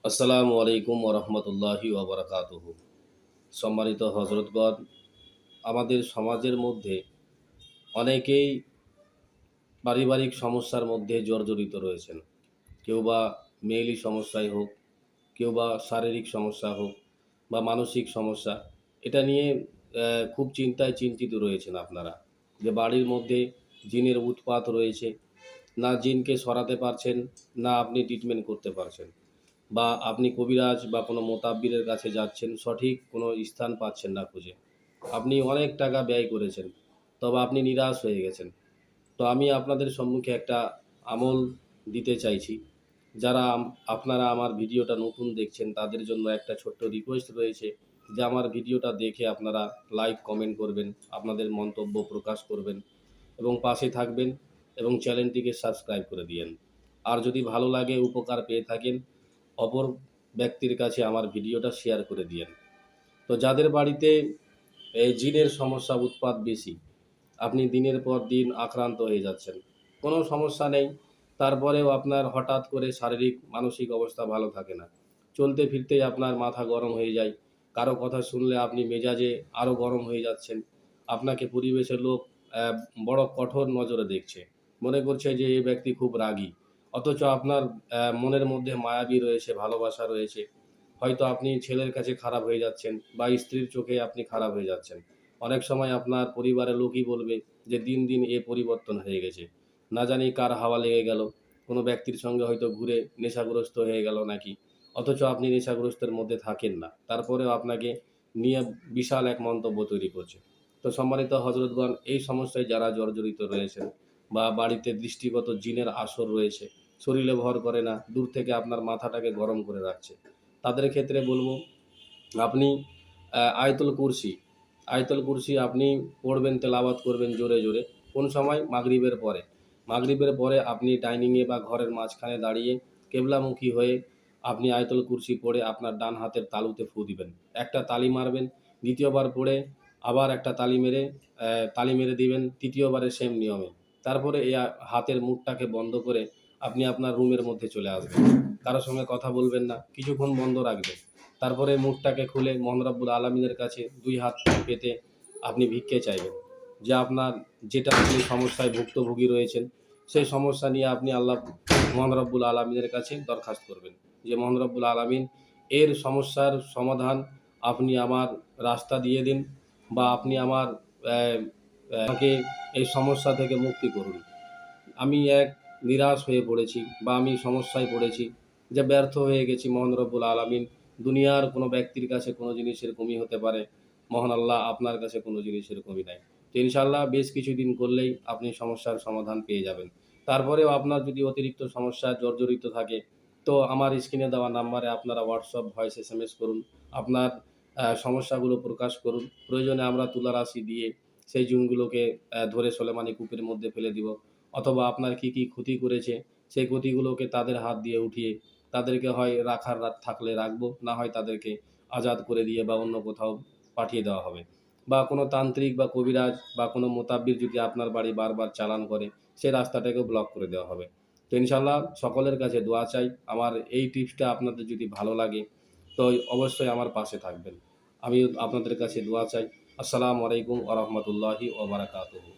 আসসালামু আলাইকুম ওরহমতুল্লাহি ওবরাকাতুহু। সম্মানিত হজরতগণ, আমাদের সমাজের মধ্যে অনেকেই পারিবারিক সমস্যার মধ্যে জর্জরিত রয়েছেন। কেউ বা মেয়েলি সমস্যায় হোক, কেউ বা শারীরিক সমস্যা হোক বা মানসিক সমস্যা, এটা নিয়ে খুব চিন্তিত রয়েছেন আপনারা, যে বাড়ির মধ্যে জিনের উৎপাত রয়েছে, না জিনকে সরাতে পারছেন, না আপনি ট্রিটমেন্ট করতে পারছেন, বা আপনি কবিরাজ বা কোনো মোতাব্বিরের কাছে যাচ্ছেন, সঠিক কোনো স্থান পাচ্ছেন না খুঁজে। আপনি অনেক টাকা ব্যয় করেছেন, তবে আপনি নিরাশ হয়ে গেছেন। তো আমি আপনাদের সম্মুখে একটা আমল দিতে চাইছি। যারা আপনারা আমার ভিডিওটা নতুন দেখছেন, তাদের জন্য একটা ছোট্ট রিকোয়েস্ট রয়েছে যে আমার ভিডিওটা দেখে আপনারা লাইক, কমেন্ট করবেন, আপনাদের মন্তব্য প্রকাশ করবেন এবং পাশে থাকবেন এবং চ্যানেলটিকে সাবস্ক্রাইব করে দিয়েন। আর যদি ভালো লাগে, উপকার পেয়ে থাকেন, অপর ব্যক্তির কাছে আমার ভিডিওটা শেয়ার করে দিয়েন। তো যাদের বাড়িতে এই জিনের সমস্যা উৎপাত বেশি, আপনি দিনের পর দিন আক্রান্ত হয়ে যাচ্ছেন, কোনো সমস্যা নেই, তারপরেও আপনার হঠাৎ করে শারীরিক মানসিক অবস্থা ভালো থাকে না, চলতে ফিরতেই আপনার মাথা গরম হয়ে যায়, কারো কথা শুনলে আপনি মেজাজে আরও গরম হয়ে যাচ্ছেন, আপনাকে পরিবেশের লোক আহ, বড় কঠোর নজরে দেখছে, মনে করছে যে এই ব্যক্তি খুব রাগী, অথচ আপনার মনের মধ্যে মায়াবী রয়েছে, ভালোবাসা রয়েছে। হয়তো আপনি ছেলের কাছে খারাপ হয়ে যাচ্ছেন বা স্ত্রীর চোখে আপনি খারাপ হয়ে যাচ্ছেন। অনেক সময় আপনার পরিবারের লোকই বলবে যে দিন দিন এ পরিবর্তন হয়ে গেছে, না জানি কার হাওয়া লেগে গেল, কোনো ব্যক্তির সঙ্গে হয়তো ঘুরে নেশাগ্রস্ত হয়ে গেল নাকি, অথচ আপনি নেশাগ্রস্তের মধ্যে থাকেন না, তারপরেও আপনাকে নিয়ে বিশাল এক মন্তব্য তৈরি করছে। তো সম্মানিত হজরতগণ, এই সমস্যায় যারা জর্জরিত রয়েছেন বা বাড়িতে দৃষ্টিগত জিনের আসর রয়েছে, শরীরে ভর করে না, দূর থেকে আপনার মাথাটাকে গরম করে রাখছে, তাদের ক্ষেত্রে বলবো আপনি আয়তুল কুরসি আপনি পড়বেন, তেলাওয়াত করবেন জোরে জোরে। কোন সময়? মাগরিবের পরে। মাগরিবের পরে আপনি ডাইনিংয়ে বা ঘরের মাঝখানে দাঁড়িয়ে কেবলামুখী হয়ে আপনি আয়তুল কুরসি পড়ে আপনার ডান হাতের তালুতে ফু দিবেন, একটা তালি মারবেন, দ্বিতীয়বার পড়ে আবার একটা তালি মেরে দিবেন তৃতীয়বারে সেম নিয়মে। তারপরে এই হাতের মুখটাকে বন্ধ করে আপনি আপনার রুমের মধ্যে চলে আসবেন, কারোর সঙ্গে কথা বলবেন না, কিছুক্ষণ বন্ধ রাখবেন। তারপরে মুখটাকে খুলে মহান রব্বুল আলামিনের কাছে দুই হাত পেতে আপনি ভিক্ষে চাইবেন, যে আপনার যেটা আপনি সমস্যায় ভুক্তভোগী রয়েছেন, সেই সমস্যা নিয়ে আপনি আল্লাহ মহান রব্বুল আলামিনের কাছে দরখাস্ত করবেন, যে মহান রব্বুল আলামিন, এর সমস্যার সমাধান আপনি আমার রাস্তা দিয়ে দিন, বা আপনি আমাকে এই সমস্যা থেকে মুক্তি করুন। আমি এক নিরাশ হয়ে পড়েছি বা আমি সমস্যায় পড়েছি, যে ব্যর্থ হয়ে গেছি। মহান রব্বুল আলামিন, দুনিয়ার কোনো ব্যক্তির কাছে কোনো জিনিসের কমি হতে পারে, মহান আল্লাহ আপনার কাছে কোনো জিনিসের কমি নাই। তো ইনশাআল্লাহ বেশ কিছুদিন করলেই আপনি সমস্যার সমাধান পেয়ে যাবেন। তারপরেও আপনার যদি অতিরিক্ত সমস্যা জর্জরিত থাকে, তো আমার স্ক্রিনে দেওয়া নাম্বারে আপনারা হোয়াটসঅ্যাপ ভয়েস এসএমএস করুন, আপনার সমস্যাগুলো প্রকাশ করুন। প্রয়োজনে আমরা তুলারাশি দিয়ে সেই জুনগুলোকে ধরে সোলেমানি কূপের মধ্যে ফেলে দিব, অথবা আপনার কি কি ক্ষতি করেছে সেই ক্ষতিগুলোকে তাদের হাত দিয়ে উঠিয়ে তাদেরকে হয় থাকলে রাখবো, না হয় তাদেরকে আজাদ করে দিয়ে বা অন্য কোথাও পাঠিয়ে দেওয়া হবে। বা কোনো তান্ত্রিক বা কবিরাজ বা কোনো মোতাব্বির যদি আপনার বাড়ি বারবার চালান করে, সেই রাস্তাটাকেও ব্লক করে দেওয়া হবে। তো ইনশাল্লাহ সকলের কাছে দোয়া চাই। আমার এই টিপসটা আপনাদের যদি ভালো লাগে, তো অবশ্যই আমার পাশে থাকবেন। আমি আপনাদের কাছে দোয়া চাই। আসসালামু আলাইকুম ওয়া রাহমাতুল্লাহি ওয়া বারাকাতুহু।